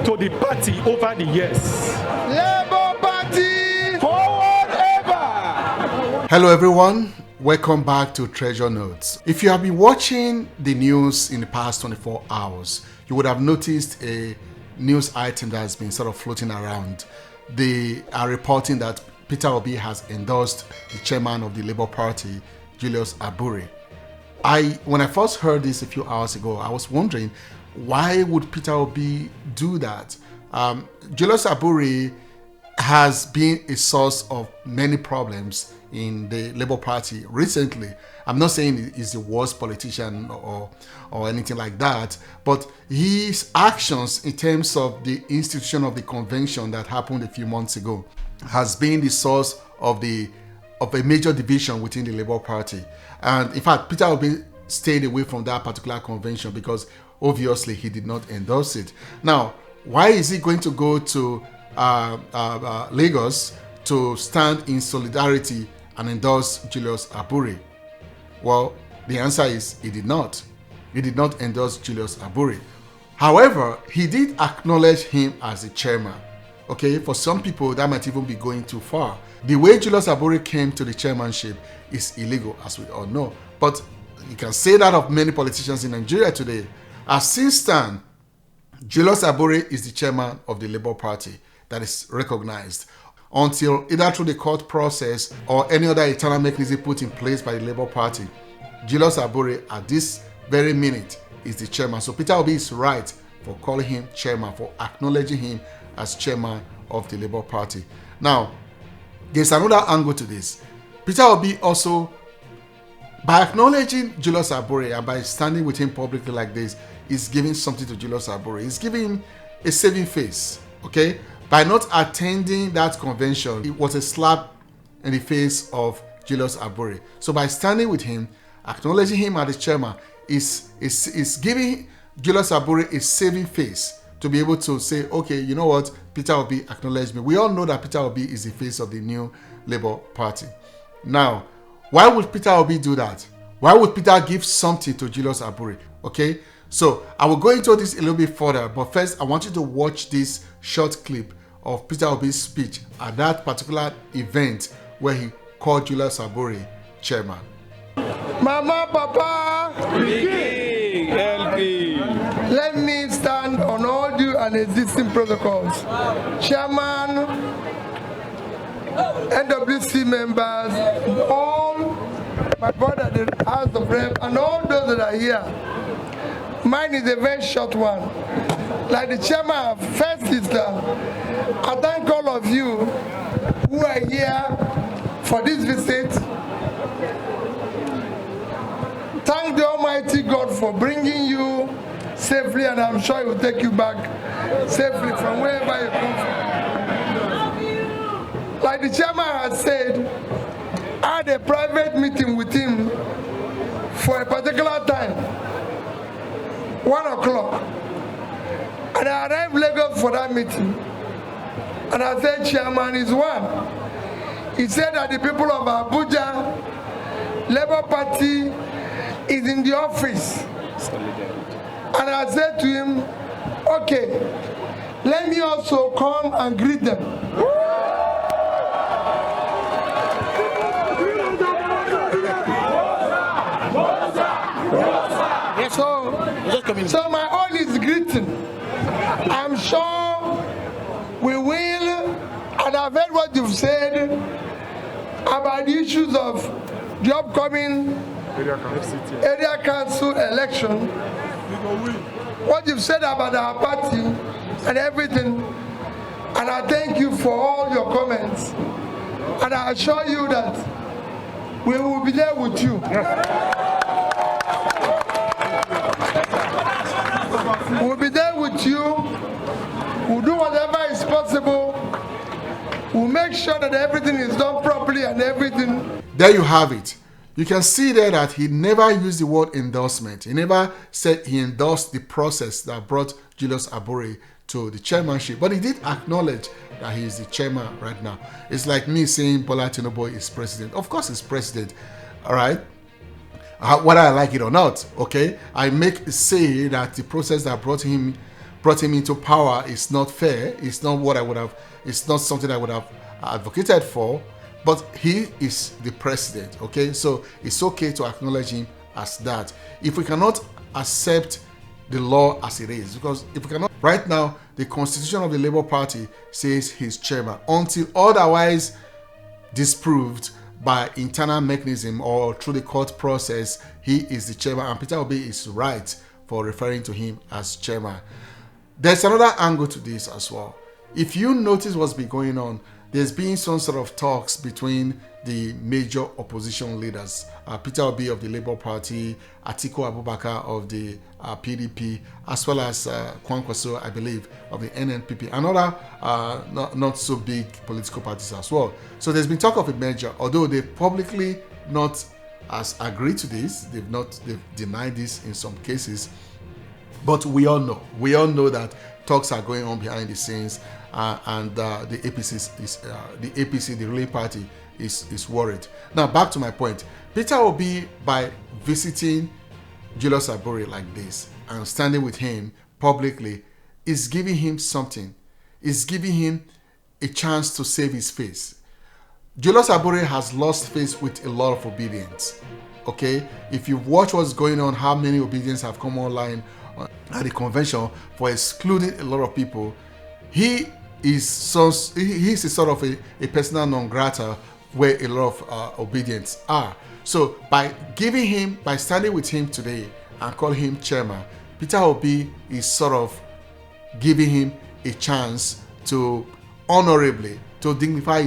to the party over the years. Labour Party forward ever. Hello everyone, welcome back to Treasure Notes. If you have been watching the news in the past 24 hours, you would have noticed a news item that has been sort of floating around. They are reporting that Peter Obi has endorsed the chairman of the Labour Party, Julius Abure. When I first heard this a few hours ago, I was wondering, why would Peter Obi do that? Julius Abure has been a source of many problems in the Labour Party recently. I'm not saying he's the worst politician or anything like that, but his actions in terms of the institution of the convention that happened a few months ago has been the source of a major division within the Labour Party. And in fact, Peter Obi stayed away from that particular convention because obviously he did not endorse it. Now, why is he going to go to Lagos to stand in solidarity and endorse Julius Abure? Well, the answer is he did not. He did not endorse Julius Abure. However, he did acknowledge him as the chairman. Okay, for some people that might even be going too far. The way Julius Abure came to the chairmanship is illegal, as we all know. But you can say that of many politicians in Nigeria today. As things stand, Julius Abure is the chairman of the Labour Party that is recognized until either through the court process or any other internal mechanism put in place by the Labour Party. Julius Abure at this very minute is the chairman. So Peter Obi is right for calling him chairman, for acknowledging him as chairman of the Labour Party. Now, there's another angle to this. Peter Obi also, by acknowledging Julius Abure and by standing with him publicly like this, is giving something to Julius Abure. He's giving him a saving face, okay? By not attending that convention, it was a slap in the face of Julius Abure. So by standing with him, acknowledging him as the chairman, is giving Julius Abure a saving face to be able to say, okay, you know what, Peter Obi acknowledged me. We all know that Peter Obi is the face of the new Labour Party. Now, why would Peter Obi do that? Why would Peter give something to Julius Abure? Okay, so I will go into this a little bit further, but first I want you to watch this short clip of Peter Obi's speech at that particular event where he called Julius Abure chairman. Mama, Papa, King LP. let me stand on all due and existing protocols. Chairman, NWC members, all my brother, the House of Rep, and all those that are here. Mine is a very short one. Like the chairman, first is I thank all of you who are here for this visit. Thank the Almighty God for bringing you safely, and I'm sure He will take you back safely from wherever you come from. Like the chairman has said, I had a private meeting with him for a particular time, 1 o'clock. And I arrived in Lagos for that meeting. And I said, Chairman is one. He said that the people of Abuja, Labour Party, is in the office. And I said to him, okay, let me also come and greet them. So my own is greeting. I'm sure we will, and I've heard what you've said about the issues of the upcoming area council election. What you've said about our party and everything, and I thank you for all your comments, and I assure you that we will be there with you. We'll be there with you. We'll do whatever is possible. We'll make sure that everything is done properly and everything. There you have it. You can see there that he never used the word endorsement. He never said he endorsed the process that brought Julius Abure to the chairmanship. But he did acknowledge that he is the chairman right now. It's like me saying Bola Tinubu is president. Of course he's president, all right? Whether I like it or not, okay? I make say that the process that brought him brought him into power is not fair. It's not what I would have. It's not something I would have advocated for. But he is the president. Okay, so it's okay to acknowledge him as that. If we cannot accept the law as it is, because if we cannot, right now the constitution of the Labour Party says he's chairman until otherwise disproved by internal mechanism or through the court process. He is the chairman, and Peter Obi is right for referring to him as chairman. There's another angle to this as well. If you notice what's been going on, there's been some sort of talks between the major opposition leaders, Peter Obi of the Labour Party, Atiku Abubakar of the PDP, as well as Kwankwaso, I believe, of the NNPP, and other not so big political parties as well. So there's been talk of a merger, although they've publicly not as agreed to this. They've denied this in some cases. But we all know that talks are going on behind the scenes, and the APC, the ruling party, is worried. Now back to my point. Peter Obi, by visiting Julius Abure like this and standing with him publicly, is giving him something. Is giving him a chance to save his face. Julius Abure has lost face with a lot of obedience. Okay, if you've watched what's going on, how many obedience have come online at the convention for excluding a lot of people, he is he's a sort of a persona non grata where a lot of obedience are. So by standing with him today and calling him chairman, Peter Obi is sort of giving him a chance to honorably to dignify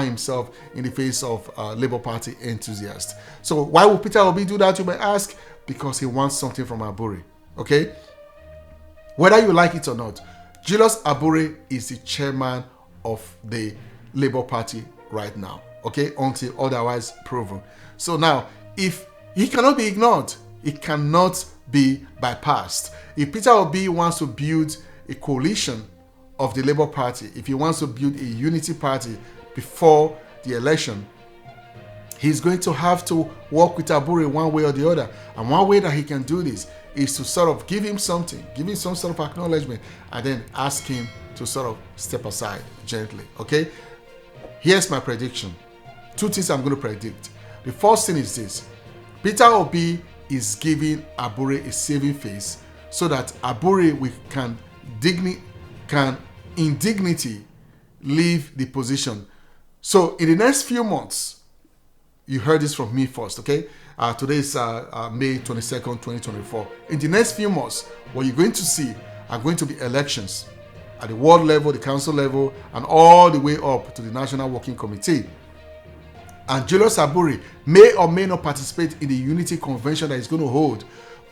himself in the face of Labour Party enthusiasts. So why would Peter Obi do that, you may ask? Because he wants something from Abure. Okay, whether you like it or not, Julius Abure is the chairman of the Labour Party right now. Okay, until otherwise proven. So now, if he cannot be ignored, it cannot be bypassed. If Peter Obi wants to build a coalition of the Labour Party, if he wants to build a unity party before the election, he's going to have to work with Abure one way or the other. And one way that he can do this is to sort of give him something, give him some sort of acknowledgement, and then ask him to sort of step aside gently. Okay? Here's my prediction. Two things I'm going to predict. The first thing is this. Peter Obi is giving Abure a saving face so that Abure can in dignity leave the position. So in the next few months, you heard this from me first, okay? Today is May 22nd, 2024. In the next few months, what you're going to see are going to be elections at the world level, the council level, and all the way up to the National Working Committee. And Julius Abure may or may not participate in the Unity Convention that is going to hold,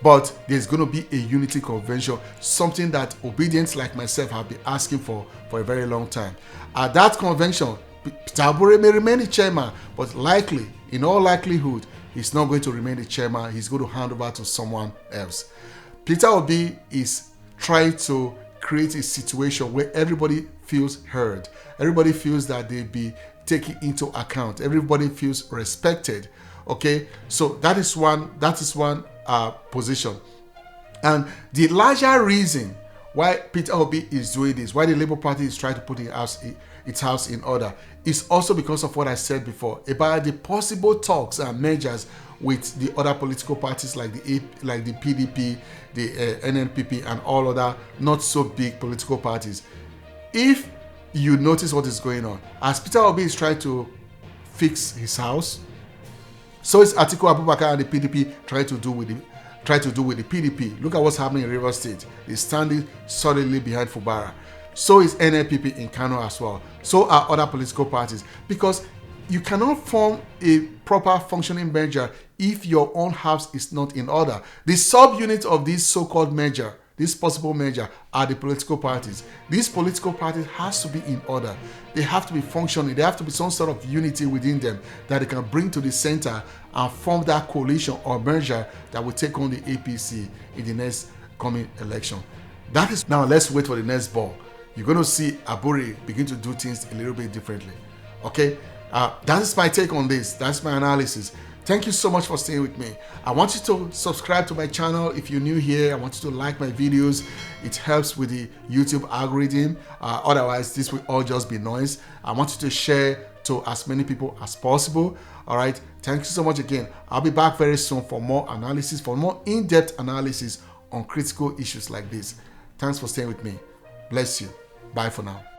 but there's going to be a Unity Convention, something that obedience like myself have been asking for a very long time. At that convention, Peter Abure may remain the chairman, but likely, in all likelihood, he's not going to remain the chairman. He's going to hand over to someone else. Peter Obi is trying to create a situation where everybody feels heard. Everybody feels that they be taken into account. Everybody feels respected. Okay, so that is one position. And the larger reason why Peter Obi is doing this, why the Labour Party is trying to put its house in order, is also because of what I said before about the possible talks and measures with the other political parties like the PDP, the NNPP, and all other not so big political parties. If you notice what is going on, as Peter Obi is trying to fix his house, so is Atiku Abubakar and the PDP trying to do with the PDP. Look at what's happening in Rivers State. They're standing solidly behind Fubara. So is NNPP in Kano as well. So are other political parties. Because you cannot form a proper functioning merger if your own house is not in order. The subunit of this so-called merger, this possible merger, are the political parties. These political parties has to be in order. They have to be functioning. There have to be some sort of unity within them that they can bring to the center and form that coalition or merger that will take on the APC in the next coming election. That is, now let's wait for the next ball. You're going to see Abure begin to do things a little bit differently. Okay? That is my take on this. That's my analysis. Thank you so much for staying with me. I want you to subscribe to my channel if you're new here. I want you to like my videos. It helps with the YouTube algorithm. Otherwise, this will all just be noise. I want you to share to as many people as possible. All right. Thank you so much again. I'll be back very soon for more analysis, for more in-depth analysis on critical issues like this. Thanks for staying with me. Bless you. Bye for now.